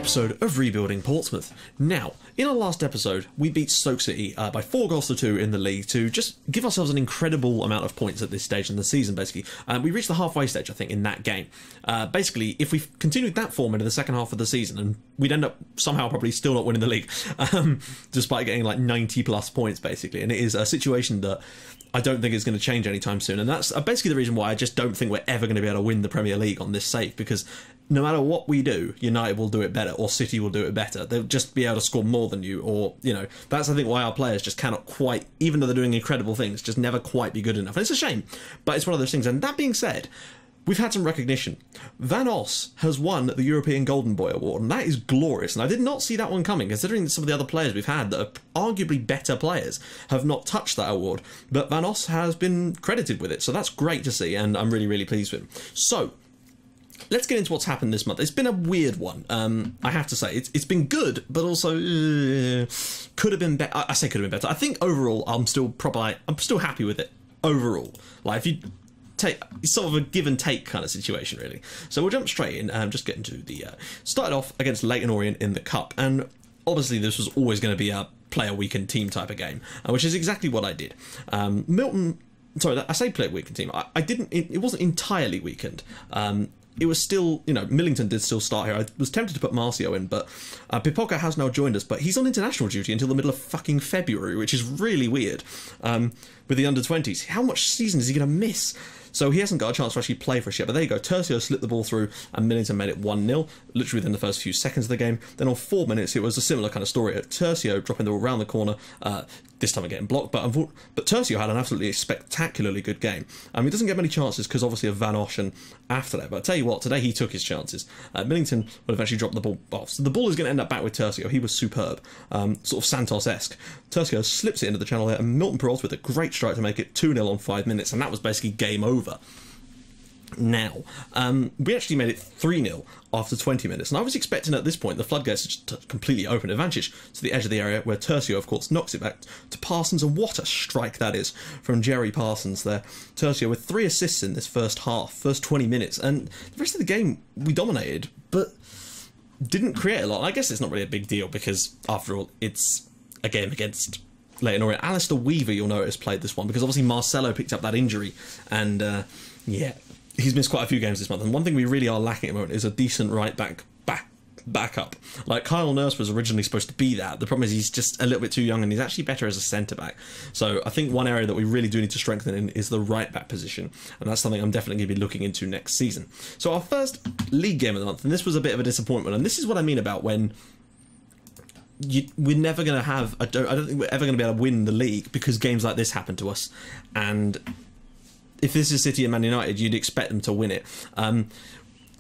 episode of Rebuilding Portsmouth. Now, in our last episode, we beat Stoke City by 4 goals to 2 in the league to just give ourselves an incredible amount of points at this stage in the season, basically. We reached the halfway stage, I think, in that game. Basically, if we continued that form into the second half of the season, and we'd end up somehow probably still not winning the league, despite getting like 90 plus points, basically. And it is a situation that I don't think is going to change anytime soon. And that's basically the reason why I just don't think we're ever going to be able to win the Premier League on this save, because no matter what we do, United will do it better, or City will do it better. They'll just be able to score more than you, or, you know, that's, I think, why our players just cannot quite, even though they're doing incredible things, just never quite be good enough. And it's a shame, but it's one of those things. And that being said, we've had some recognition. Van Os has won the European Golden Boy Award, and that is glorious. And I did not see that one coming, considering some of the other players we've had that are arguably better players have not touched that award. But Van Os has been credited with it, so that's great to see, and I'm really, really pleased with him. So, let's get into what's happened this month. It's been a weird one, I have to say. It's been good, but also could have been better. I say could have been better. I think overall, I'm still happy with it overall. Like, if you take, it's sort of a give and take kind of situation, really. So we'll jump straight in. Just get into the started off against Leyton Orient in the cup, and obviously this was always going to be a player weakened team type of game, which is exactly what I did. Milton. Sorry, I say player weakened team. I didn't. It wasn't entirely weakened. It was still, you know, Millington did still start here. I was tempted to put Marcio in, but Pipoca has now joined us, but he's on international duty until the middle of fucking February, which is really weird, with the under-20s. How much season is he going to miss? So he hasn't got a chance to actually play for us yet, but there you go. Tercio slipped the ball through, and Millington made it 1-0, literally within the first few seconds of the game. Then on 4 minutes, it was a similar kind of story. Tercio dropping the ball around the corner, this time getting blocked, but Tercio had an absolutely spectacularly good game. He doesn't get many chances because obviously of Van Osch and after that, but I tell you what, today he took his chances. Millington would eventually drop the ball off. So the ball is going to end up back with Tercio. He was superb, sort of Santos-esque. Tercio slips it into the channel there, and Milton Peralta with a great strike to make it 2-0 on 5 minutes, and that was basically game over. Now, we actually made it 3-0 after 20 minutes, and I was expecting at this point the floodgates to just completely open advantage to the edge of the area, where Tercio, of course, knocks it back to Parsons, and what a strike that is from Jerry Parsons there. Tercio with 3 assists in this first half, first 20 minutes, and the rest of the game we dominated, but didn't create a lot. I guess it's not really a big deal, because after all, it's a game against Leyton Orient. Alistair Weaver, you'll notice, played this one, because obviously Marcelo picked up that injury, and yeah, he's missed quite a few games this month, and one thing we really are lacking at the moment is a decent right backup. Like, Kyle Nurse was originally supposed to be that. The problem is he's just a little bit too young, and he's actually better as a centre back. So I think one area that we really do need to strengthen in is the right back position, and that's something I'm definitely going to be looking into next season. So our first league game of the month, and this was a bit of a disappointment, and this is what I mean about when we're never going to have, I don't think we're ever going to be able to win the league because games like this happen to us. And if this is City and Man United, you'd expect them to win it.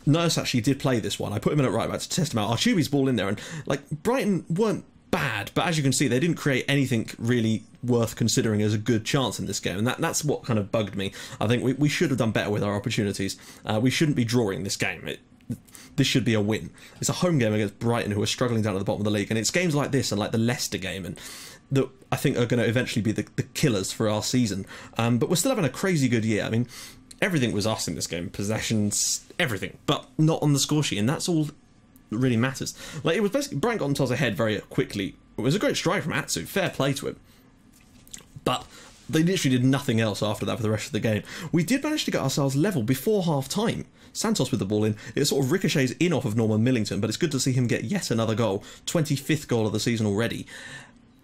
Nurse actually did play this one. I put him in at right back to test him out. Archubi's ball in there, and like, Brighton weren't bad, but as you can see, they didn't create anything really worth considering as a good chance in this game, and that's what kind of bugged me. I think we should have done better with our opportunities. We shouldn't be drawing this game. This should be a win. It's a home game against Brighton, who are struggling down at the bottom of the league, and it's games like this and like the Leicester game and that I think are going to eventually be the killers for our season. But we're still having a crazy good year. I mean, everything was us in this game, possessions, everything, but not on the score sheet, and that's all that really matters. Like, it was basically Brighton got on top of the head very quickly. It was a great strike from Atsu, fair play to him, but they literally did nothing else after that for the rest of the game. We did manage to get ourselves level before half time. Santos with the ball in, it sort of ricochets in off of Norman Millington, but it's good to see him get yet another goal, 25th goal of the season already.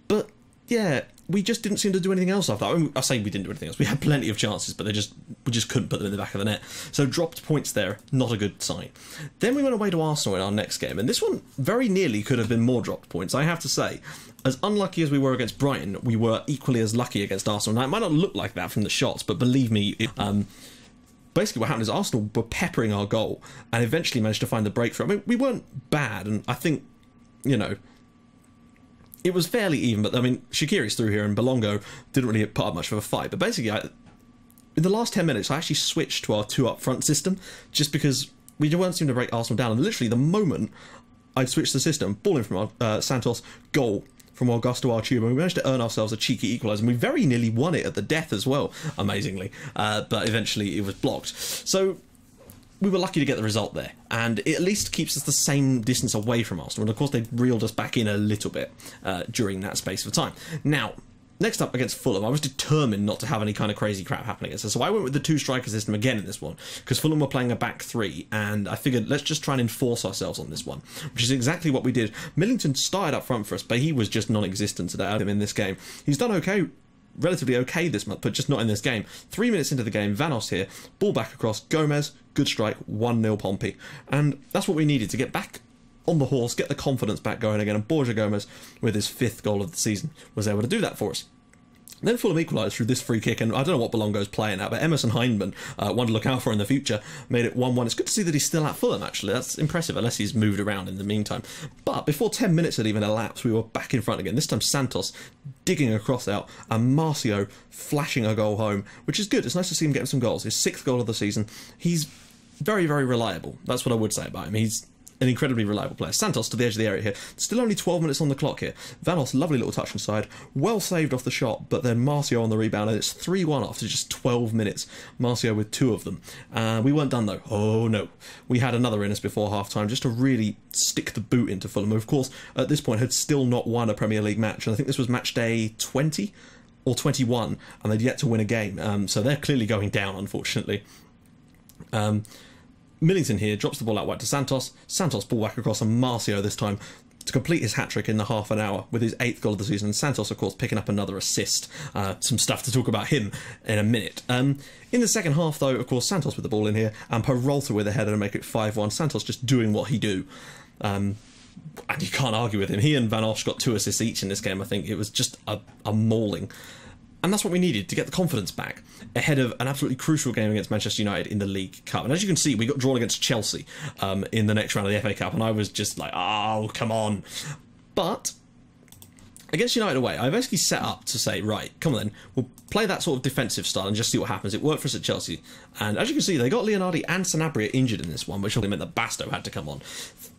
But yeah, we just didn't seem to do anything else after that. I mean, I say we didn't do anything else. We had plenty of chances, but we just couldn't put them in the back of the net. So dropped points there, not a good sign. Then we went away to Arsenal in our next game, and this one very nearly could have been more dropped points, I have to say. As unlucky as we were against Brighton, we were equally as lucky against Arsenal. Now, it might not look like that from the shots, but believe me, basically what happened is Arsenal were peppering our goal and eventually managed to find the breakthrough. I mean, we weren't bad, and I think, you know, it was fairly even, but I mean, Shaqiri's through here and Belongo didn't really put up much of a fight. But basically, in the last 10 minutes, I actually switched to our 2 up front system just because we weren't seeming to break Arsenal down. And literally, the moment I'd switched the system, ball in from Santos, goal from Augusto Archuba, and we managed to earn ourselves a cheeky equaliser, and we very nearly won it at the death as well, amazingly. But eventually, it was blocked. So we were lucky to get the result there, and it at least keeps us the same distance away from Arsenal. And of course, they reeled us back in a little bit during that space of time. Now, next up against Fulham, I was determined not to have any kind of crazy crap happening against us, so I went with the 2-striker system again in this one, because Fulham were playing a back 3, and I figured let's just try and enforce ourselves on this one, which is exactly what we did. Millington started up front for us, but he was just non-existent today. I had him in this game. He's done okay, relatively okay this month, but just not in this game. 3 minutes into the game, Vanos here, ball back across, Gomez, good strike, 1-0 Pompey, and that's what we needed to get back on the horse, get the confidence back going again, and Borja Gomez, with his 5th goal of the season, was able to do that for us. Then Fulham equalised through this free kick, and I don't know what Belongo's playing at, but Emerson Hindman, one to look out for in the future, made it 1-1. It's good to see that he's still at Fulham, actually. That's impressive, unless he's moved around in the meantime. But before 10 minutes had even elapsed, we were back in front again. This time Santos digging a cross out, and Marcio flashing a goal home, which is good. It's nice to see him getting some goals. His 6th goal of the season. He's very, very reliable. That's what I would say about him. He's an incredibly reliable player. Santos to the edge of the area here. Still only 12 minutes on the clock here. Vanos, lovely little touch inside. Well saved off the shot, but then Marcio on the rebound, and it's 3-1 after just 12 minutes. Marcio with 2 of them. We weren't done though. Oh no. We had another in us before half-time, just to really stick the boot into Fulham, who of course at this point had still not won a Premier League match, and I think this was match day 20 or 21, and they'd yet to win a game. So they're clearly going down, unfortunately. Millington here drops the ball out wide to Santos. Santos ball back across, and Marcio this time to complete his hat-trick in the half an hour with his 8th goal of the season. And Santos, of course, picking up another assist. Some stuff to talk about him in a minute. In the second half, though, of course, Santos with the ball in here, and Peralta with a header to make it 5-1. Santos just doing what he do. And you can't argue with him. He and Van Osch got 2 assists each in this game, I think. It was just a mauling. And that's what we needed to get the confidence back ahead of an absolutely crucial game against Manchester United in the League Cup. And as you can see, we got drawn against Chelsea in the next round of the FA Cup, and I was just like, oh, come on. But against United away, I basically set up to say, right, come on then, we'll play that sort of defensive style and just see what happens. It worked for us at Chelsea. And as you can see, they got Leonardi and Sanabria injured in this one, which obviously meant that Basto had to come on.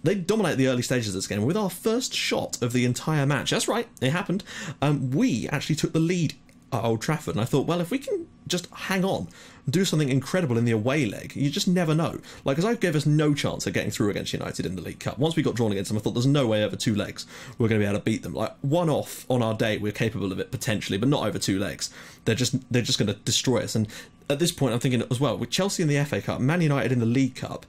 They dominated the early stages of this game with our first shot of the entire match. That's right, it happened. We actually took the lead at Old Trafford, and I thought, well, if we can just hang on, do something incredible in the away leg, you just never know. Like, because I gave us no chance of getting through against United in the League Cup. Once we got drawn against them, I thought there's no way over 2 legs we're going to be able to beat them. Like, one off on our day, we're capable of it potentially, but not over 2 legs. They're just going to destroy us. And at this point, I'm thinking as well, with Chelsea in the FA Cup, Man United in the League Cup,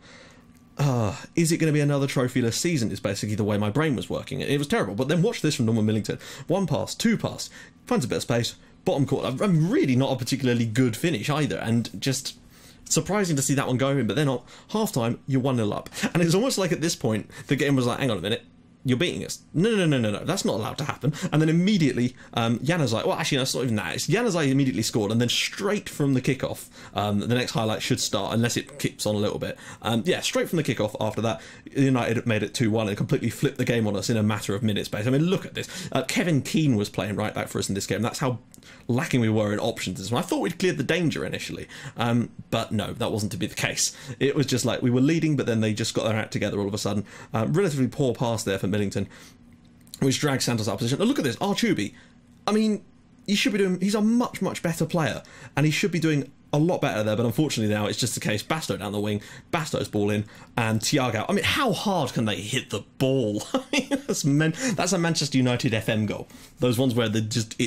is it going to be another trophyless season is basically the way my brain was working. It was terrible. But then watch this from Norman Millington. 1 pass, 2 pass, finds a bit of space, bottom corner. I'm really not a particularly good finish either, and just surprising to see that one go in. But then at half-time, you're 1-0 up. And it's almost like at this point, the game was like, hang on a minute, you're beating us. No, that's not allowed to happen. And then immediately, Januzaj, well, actually, no, it's not even that. It's Januzaj immediately scored, and then straight from the kickoff, the next highlight should start, unless it keeps on a little bit. Yeah, straight from the kickoff after that, United made it 2-1 and completely flipped the game on us in a matter of minutes, basically. I mean, look at this. Kevin Keane was playing right back for us in this game. That's how lacking we were in options. I thought we'd cleared the danger initially, but no, that wasn't to be the case. It was just like we were leading, but then they just got their act together all of a sudden. Relatively poor pass there for Millington, which drags Santos out of position. Oh, look at this, Archubi. I mean, he should be doing. He's a much, much better player, and he should be doing a lot better there, but unfortunately now it's just the case. Basto down the wing, Basto's ball in, and Thiago. I mean, how hard can they hit the ball? I mean, that's a Manchester United FM goal. Those ones where they just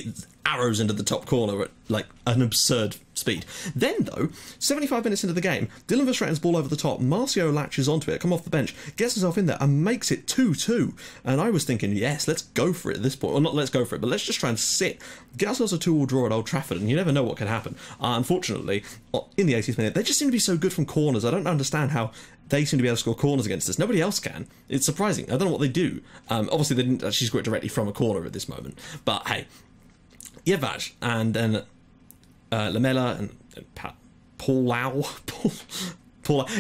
arrows into the top corner at like an absurd speed. Then though, 75 minutes into the game, Dylan Verstraeten's ball over the top, Marcio latches onto it, come off the bench, gets himself in there and makes it 2-2. And I was thinking, yes, let's go for it at this point. Well, not let's go for it, but let's just try and get ourselves a 2-2 draw at Old Trafford, and you never know what can happen. Unfortunately, in the 80th minute, they just seem to be so good from corners. I don't understand how they seem to be able to score corners against us. Nobody else can. It's surprising. I don't know what they do. Obviously, they didn't actually score it directly from a corner at this moment. But hey, Yevaj and then Lamela and Paulau.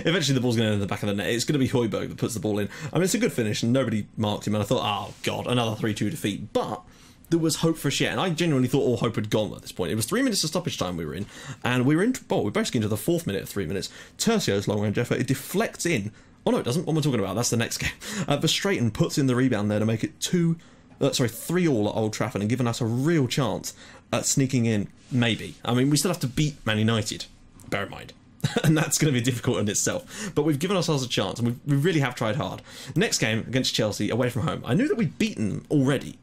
Eventually the ball's going to end in the back of the net. It's going to be Højbjerg that puts the ball in. I mean, it's a good finish and nobody marked him, and I thought, oh god, another 3-2 defeat. But there was hope for us yet, and I genuinely thought all hope had gone at this point. It was 3 minutes of stoppage time we were in, and we were in. Well, we're basically into the 4th minute of 3 minutes. Tercio's long range effort, it deflects in. Oh no, it doesn't. What am I talking about? That's the next game. Verstraeten puts in the rebound there to make it 3-all at Old Trafford, and giving us a real chance at sneaking in. Maybe. I mean, we still have to beat Man United. Bear in mind. and that's going to be difficult in itself. But we've given ourselves a chance, and we really have tried hard. Next game against Chelsea, away from home. I knew that we'd beaten them already,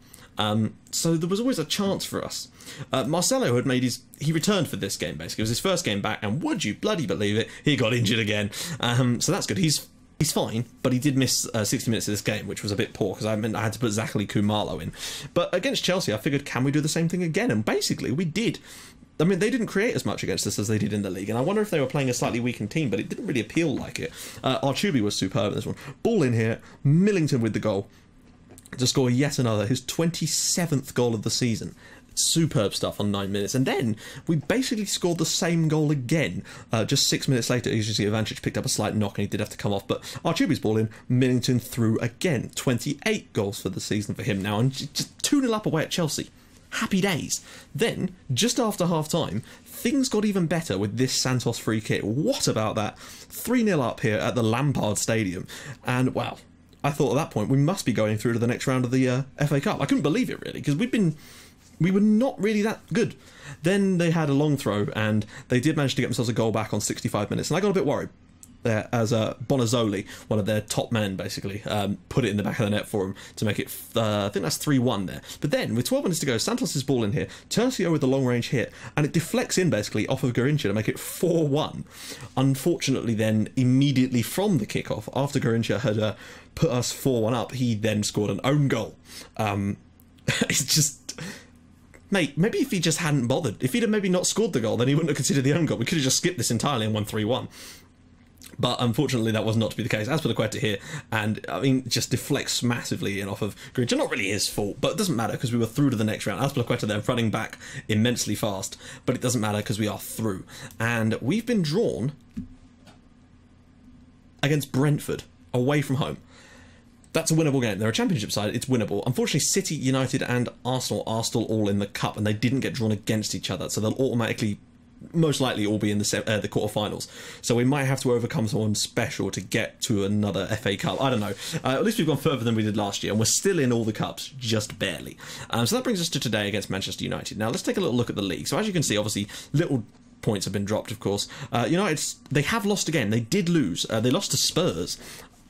so there was always a chance for us. Marcelo had made he returned for this game, basically. It was his first game back, and would you bloody believe it, he got injured again. So that's good. He's fine, but he did miss 60 minutes of this game, which was a bit poor, because I had to put Zachary Kumalo in. But against Chelsea, I figured, can we do the same thing again? And basically, we did. I mean, they didn't create as much against us as they did in the league, and I wonder if they were playing a slightly weakened team, but it didn't really appeal like it. Archubi was superb in this one. Ball in here, Millington with the goal to score yet another, his 27th goal of the season. Superb stuff on 9 minutes, and then we basically scored the same goal again just 6 minutes later. As you see, Ivancic picked up a slight knock and he did have to come off, but Archubi's ball in, Millington through again. 28 goals for the season for him now, and just 2-0 up away at Chelsea. Happy days. Then, just after half-time, things got even better with this Santos free kick. What about that? 3-0 up here at the Lampard Stadium, and wow, I thought at that point we must be going through to the next round of the FA Cup. I couldn't believe it, really, because we were not really that good. Then they had a long throw, and they did manage to get themselves a goal back on 65 minutes, and I got a bit worried there as Bonazzoli, one of their top men, basically, put it in the back of the net for him to make it, I think that's 3-1 there. But then, with 12 minutes to go, Santos' ball in here, Tercio with the long-range hit, and it deflects in, basically, off of Garrincha to make it 4-1. Unfortunately, then, immediately from the kickoff, after Garrincha had put us 4-1 up, he then scored an own goal. It's just... Mate, maybe if he just hadn't bothered, if he'd have maybe not scored the goal, then he wouldn't have considered the own goal. We could have just skipped this entirely and won 3-1. But unfortunately, that was not to be the case. As for the Quetta here, and I mean, just deflects massively in off of Grinch. Not really his fault, but it doesn't matter because we were through to the next round. As for the Quetta, they're running back immensely fast, but it doesn't matter because we are through. And we've been drawn against Brentford, away from home. That's a winnable game. They're a championship side, it's winnable. Unfortunately, City, United and Arsenal are still all in the cup, and they didn't get drawn against each other, so they'll automatically, most likely, all be in the quarterfinals. So we might have to overcome someone special to get to another FA Cup. I don't know. At least we've gone further than we did last year, and we're still in all the cups, just barely. So that brings us to today against Manchester United. Now, let's take a little look at the league. So as you can see, obviously, little points have been dropped, of course. United, they have lost again. They did lose. They lost to Spurs.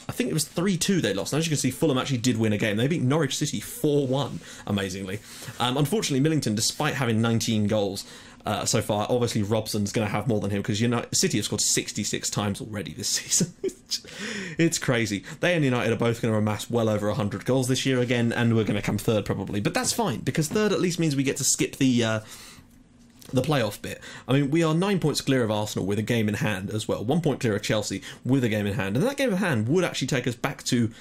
I think it was 3-2 they lost. And as you can see, Fulham actually did win a game. They beat Norwich City 4-1, amazingly. Unfortunately, Millington, despite having 19 goals so far, obviously Robson's going to have more than him because City have scored 66 times already this season. It's crazy. They and United are both going to amass well over 100 goals this year again, and we're going to come third probably. But that's fine, because third at least means we get to skip the playoff bit. I mean, we are 9 points clear of Arsenal with a game in hand as well. 1 point clear of Chelsea with a game in hand. And that game in hand would actually take us back to,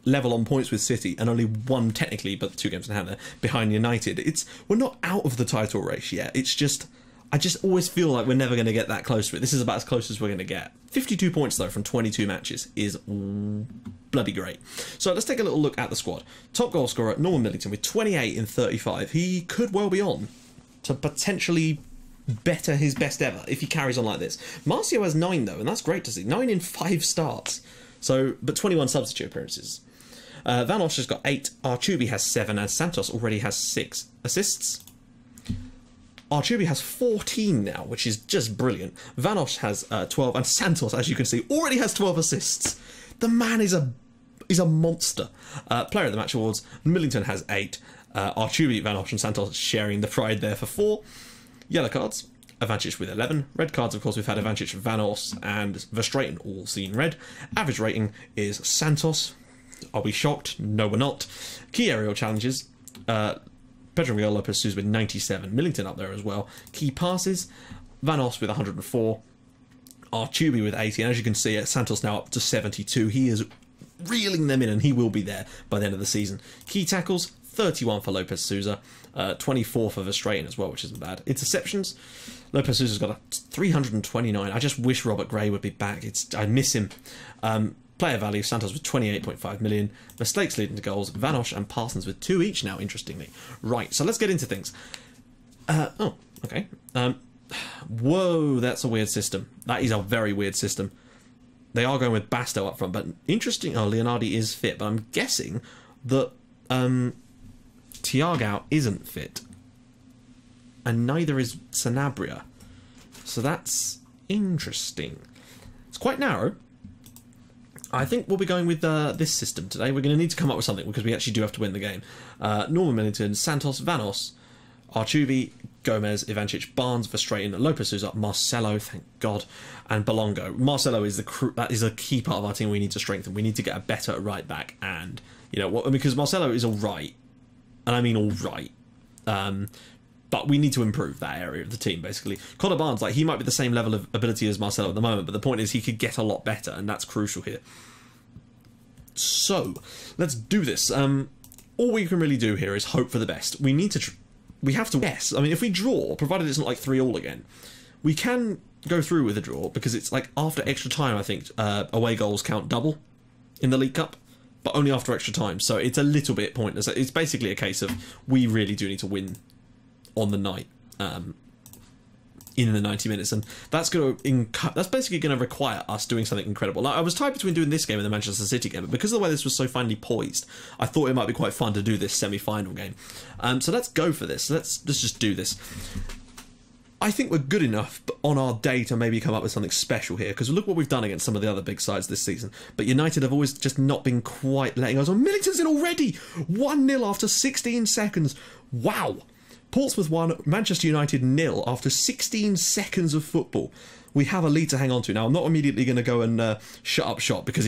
level on points with City, and only one technically, but 2 games in hand there, behind United. We're not out of the title race yet. It's just, I just always feel like we're never going to get that close to it. This is about as close as we're going to get. 52 points, though, from 22 matches is bloody great. So let's take a little look at the squad. Top goal scorer, Norman Millington, with 28 in 35. He could well be on to potentially better his best ever if he carries on like this. Marcio has 9 though, and that's great to see. 9 in 5 starts. So, but 21 substitute appearances. Van Osh has got 8, Archubi has 7, and Santos already has 6 assists. Archubi has 14 now, which is just brilliant. Van Osh has 12, and Santos, as you can see, already has 12 assists. The man is a monster. Player of the Match awards, Millington has 8. Archubi, Van Osh and Santos sharing the pride there for 4. Yellow cards, Ivancic with 11. Red cards, of course, we've had Ivancic, Van Os and Verstraeten all seen red. Average rating is Santos. Are we shocked? No, we're not. Key aerial challenges, Pedro Miguel Lopez Sousa with 97. Millington up there as well. Key passes, Van Os with 104. Archubi with 80. And as you can see, Santos now up to 72. He is reeling them in, and he will be there by the end of the season. Key tackles, 31 for Lopez Sousa, 24 for Verstraeten as well, which isn't bad. Interceptions, Lopez Sousa's got a 329. I just wish Robert Gray would be back. I miss him. Player value, Santos with 28.5 million. Mistakes leading to goals, Van Osh and Parsons with 2 each now, interestingly. Right, so let's get into things. Oh, okay. Whoa, that's a weird system. That is a very weird system. They are going with Basto up front, but interesting. Oh, Leonardi is fit, but I'm guessing that Thiago isn't fit, and neither is Sanabria. So that's interesting. It's quite narrow. I think we'll be going with this system today. We're going to need to come up with something because we actually do have to win the game. Norman Millington, Santos, Vanos, Archubi, Gomez, Ivancic, Barnes, Verstraeten, Lopez Sousa, Marcelo, thank God, and Belongo. Marcelo is that is a key part of our team we need to strengthen. We need to get a better right back, and you know what? Because Marcelo is all right, and I mean all right. But we need to improve that area of the team, basically. Connor Barnes, like, he might be the same level of ability as Marcelo at the moment, but the point is he could get a lot better, and that's crucial here. So, let's do this. All we can really do here is hope for the best. We need to... we have to... yes, I mean, if we draw, provided it's not like 3-3 again, we can go through with a draw, because it's like after extra time, I think, away goals count double in the League Cup, but only after extra time, so it's a little bit pointless. It's basically a case of we really do need to win on the night, in the 90 minutes, and that's basically going to require us doing something incredible. Now, I was tied between doing this game and the Manchester City game, but because of the way this was so finely poised, I thought it might be quite fun to do this semi-final game. So let's go for this. Let's just do this. I think we're good enough on our day to maybe come up with something special here, because look what we've done against some of the other big sides this season. But United have always just not been quite letting us on. Millington's in already! 1-0 after 16 seconds. Wow! Portsmouth 1, Manchester United 0 after 16 seconds of football. We have a lead to hang on to. Now, I'm not immediately going to go and shut up shop, because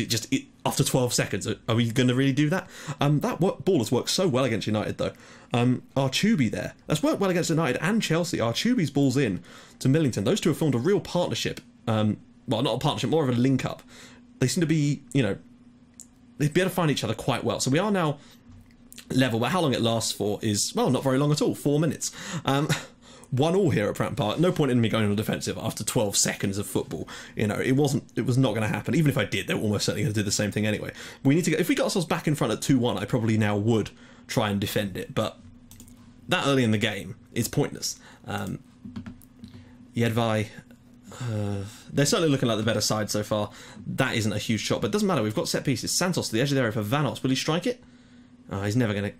after 12 seconds, are we going to really do that? Ball has worked so well against United, though. Archubi there. That's worked well against United and Chelsea. Archubi's ball's in to Millington. Those two have formed a real partnership. Well, not a partnership, more of a link-up. They seem to be, you know, they'd be able to find each other quite well. So we are now level, but how long it lasts for is, well, not very long at all, 4 minutes. 1-1 here at Pratton Park. No point in me going on defensive after 12 seconds of football. You know, it was not going to happen. Even if I did, they were almost certainly going to do the same thing anyway. We need to if we got ourselves back in front at 2-1, I probably now would try and defend it, but that early in the game is pointless. Jedvaj, they're certainly looking like the better side so far. That isn't a huge shot, but it doesn't matter. We've got set pieces. Santos to the edge of the area for Vanos. Will he strike it? Oh, he's never going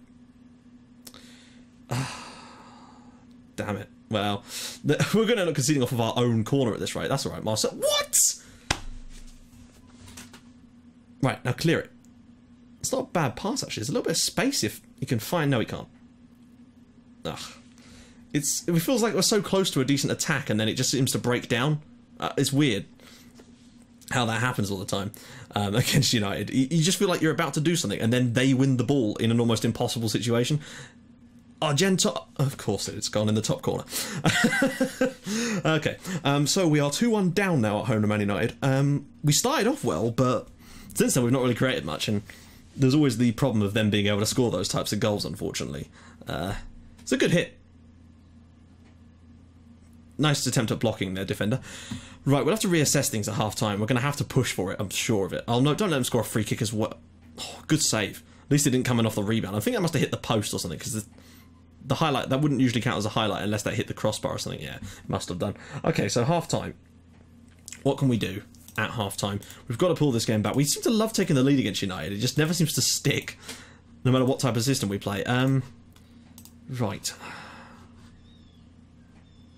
to... damn it. Well, we're going to end up conceding off of our own corner at this rate. That's all right, Marcel. What? Right, now clear it. It's not a bad pass, actually. There's a little bit of space if he can find... no, he can't. Ugh. It feels like we're so close to a decent attack and then it just seems to break down. It's weird how that happens all the time against United. You just feel like you're about to do something and then they win the ball in an almost impossible situation. Argento, of course it's gone in the top corner. Okay, so we are 2-1 down now at home to Man United. We started off well, but since then we've not really created much, and there's always the problem of them being able to score those types of goals, unfortunately. It's a good hit. Nice attempt at blocking their defender. Right, we'll have to reassess things at half-time. We're going to have to push for it, I'm sure of it. Don't let them score a free kick as well. Oh, good save. At least it didn't come in off the rebound. I think that must have hit the post or something, because the highlight, that wouldn't usually count as a highlight unless that hit the crossbar or something. Yeah, it must have done. Okay, so half-time. What can we do at half-time? We've got to pull this game back. We seem to love taking the lead against United. It just never seems to stick, no matter what type of system we play. Right.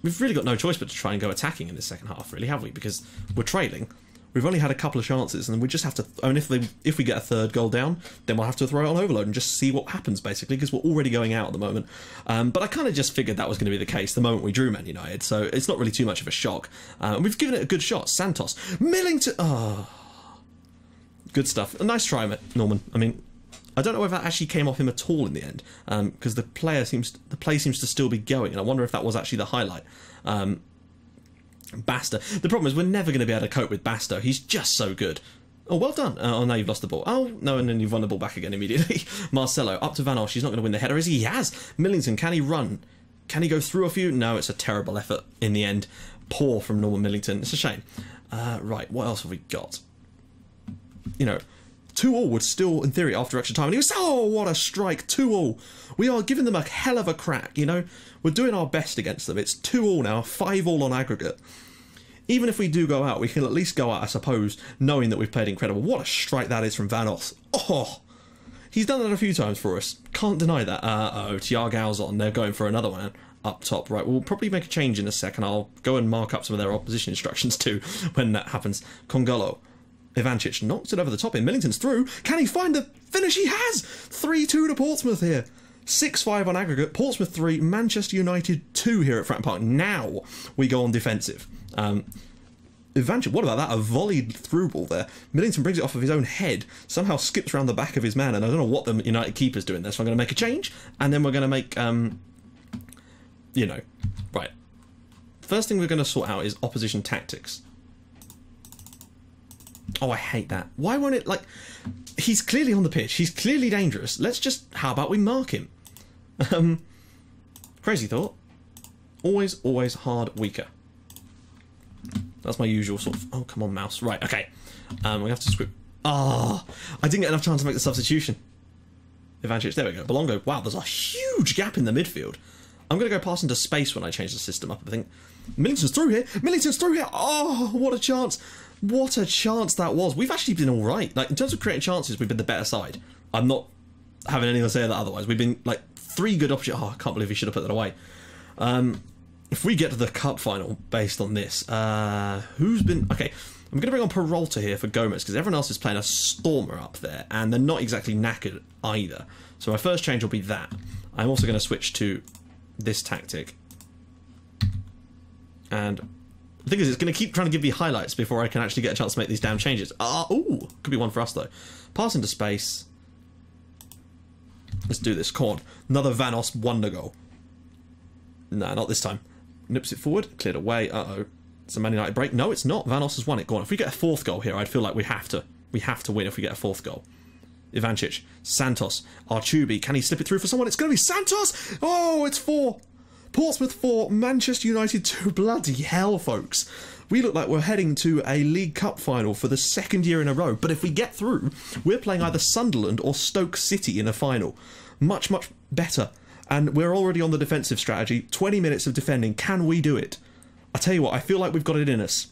We've really got no choice but to try and go attacking in this second half, really, have we? Because we're trailing. We've only had a couple of chances, and we just have to... I mean, if we get a third goal down, then we'll have to throw it on overload and just see what happens, basically, because we're already going out at the moment. But I kind of just figured that was going to be the case the moment we drew Man United, so it's not really too much of a shock. We've given it a good shot. Santos. Millington... oh. Good stuff. A nice try, Norman. I mean, I don't know if that actually came off him at all in the end, because the play seems to still be going, and I wonder if that was actually the highlight. Basta. The problem is we're never going to be able to cope with Basta. He's just so good. Oh, well done. Oh, now you've lost the ball. Oh, no, and then you've won the ball back again immediately. Marcelo, up to Vanos. He's not going to win the header, is he? He has. Millington, can he run? Can he go through a few? No, it's a terrible effort in the end. Poor from Norman Millington. It's a shame. Right, what else have we got? You know, 2-2 would still, in theory, after extra time. And he was, oh, what a strike. 2-2. We are giving them a hell of a crack, you know. We're doing our best against them. It's 2-2 now, 5-5 on aggregate. Even if we do go out, we can at least go out, I suppose, knowing that we've played incredible. What a strike that is from Vanos. Oh, He's done that a few times for us. Can't deny that. Tiagao's on. They're going for another one up top. Right, we'll probably make a change in a second. I'll go and mark up some of their opposition instructions too when that happens. Congolo. Ivancic knocks it over the top in. Millington's through. Can he find the finish? He has! 3-2 to Portsmouth here. 6-5 on aggregate. Portsmouth 3, Manchester United 2 here at Fratton Park. Now we go on defensive. Ivancic, what about that? A volleyed through ball there. Millington brings it off of his own head, somehow skips around the back of his man, and I don't know what the United keeper's doing there, so I'm going to make a change, and then we're going to make, right. First thing we're going to sort out is opposition tactics. Oh, I hate that. Why won't it, he's clearly on the pitch. He's clearly dangerous. Let's just, how about we mark him? Crazy thought. Always hard, weaker. That's my usual sort of, oh, come on, mouse. Right, okay. We have to script. I didn't get enough time to make the substitution. Ivancic, there we go. Belongo, wow, there's a huge gap in the midfield. I'm going to go pass into space when I change the system up, I think. Millington's through here. Oh, what a chance. What a chance that was. We've actually been all right. In terms of creating chances, we've been the better side. I'm not having anything to say that otherwise. We've been, 3 good options. Oh, I can't believe he should have put that away. If we get to the cup final based on this, who's been... Okay, I'm going to bring on Peralta here for Gomez, because everyone else is playing a Stormer up there, and they're not exactly knackered either. So my first change will be that. I'm also going to switch to this tactic. And the thing is, it's going to keep trying to give me highlights before I can actually get a chance to make these damn changes. Ooh, could be one for us, though. Pass into space. Let's do this. Come on. Another Vanos wonder goal. No, not this time. Nips it forward, cleared away. It's a Man United break. No, it's not. Vanos has won it. Go on. If we get a 4th goal here, I'd feel like we have to win if we get a 4th goal. Ivancic, Santos, Archubi. Can he slip it through for someone? It's going to be Santos. Oh, it's 4. Portsmouth 4, Manchester United 2. Bloody hell, folks. We look like we're heading to a League Cup final for the 2nd year in a row. But if we get through, we're playing either Sunderland or Stoke City in a final. Much, much better. And we're already on the defensive strategy. 20 minutes of defending. Can we do it? I tell you what, I feel like we've got it in us.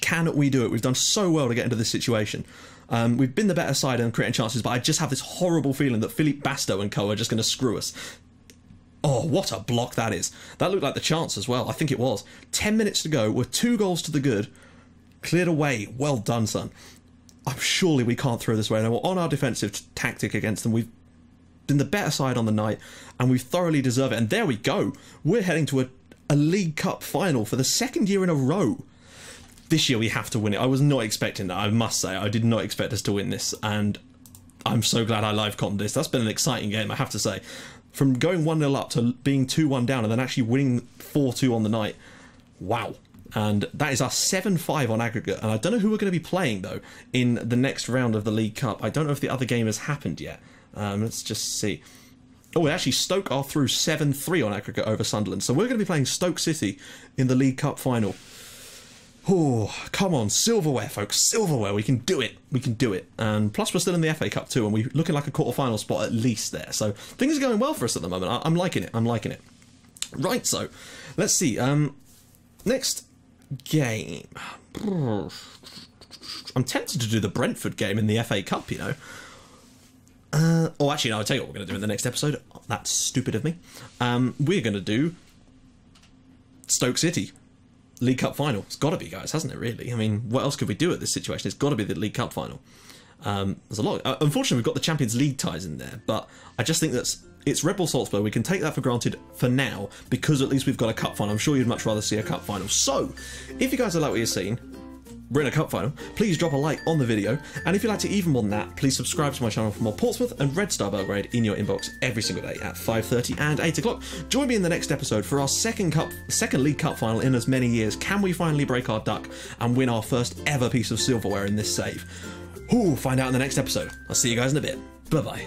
Can we do it? We've done so well to get into this situation. We've been the better side and creating chances, but I just have this horrible feeling that Philippe Basto and co are just going to screw us. Oh, what a block that is. That looked like the chance as well. I think it was. 10 minutes to go. We're 2 goals to the good. Cleared away. Well done, son. Surely we can't throw this away. And we're on our defensive tactic against them. We've been the better side on the night, and we thoroughly deserve it. And there we go. We're heading to a League Cup final for the 2nd year in a row. This year we have to win it. I was not expecting that, I must say. I did not expect us to win this, and I'm so glad I live commed this. That's been an exciting game, I have to say. From going 1-0 up to being 2-1 down and then actually winning 4-2 on the night. Wow. And that is our 7-5 on aggregate. And I don't know who we're going to be playing, though, in the next round of the League Cup. I don't know if the other game has happened yet. Let's just see. Oh, actually, Stoke are through 7-3 on aggregate over Sunderland. So we're going to be playing Stoke City in the League Cup final. Oh, come on, silverware, folks, silverware. We can do it. We can do it. And plus, we're still in the FA Cup too, and we're looking like a quarter-final spot at least there. So things are going well for us at the moment. I'm liking it. I'm liking it. Right, so let's see. Next game. I'm tempted to do the Brentford game in the FA Cup, you know. Actually, no, I'll tell you what we're going to do in the next episode. That's stupid of me. We're going to do Stoke City. League Cup final. It's got to be, guys, hasn't it, really? I mean, what else could we do at this situation? It's got to be the League Cup final. There's a lot. Unfortunately, we've got the Champions League ties in there, but I just think it's Red Bull Salzburg. We can take that for granted for now, because at least we've got a cup final. I'm sure you'd much rather see a cup final. So, if you guys like what you're seeing, we're in a cup final, please drop a like on the video, and if you'd like to even more than that, please subscribe to my channel for more Portsmouth and Red Star Belgrade in your inbox every single day at 5:30 and 8 o'clock. Join me in the next episode for our second League Cup final in as many years. Can we finally break our duck and win our first ever piece of silverware in this save? Find out in the next episode. I'll see you guys in a bit. Bye-bye.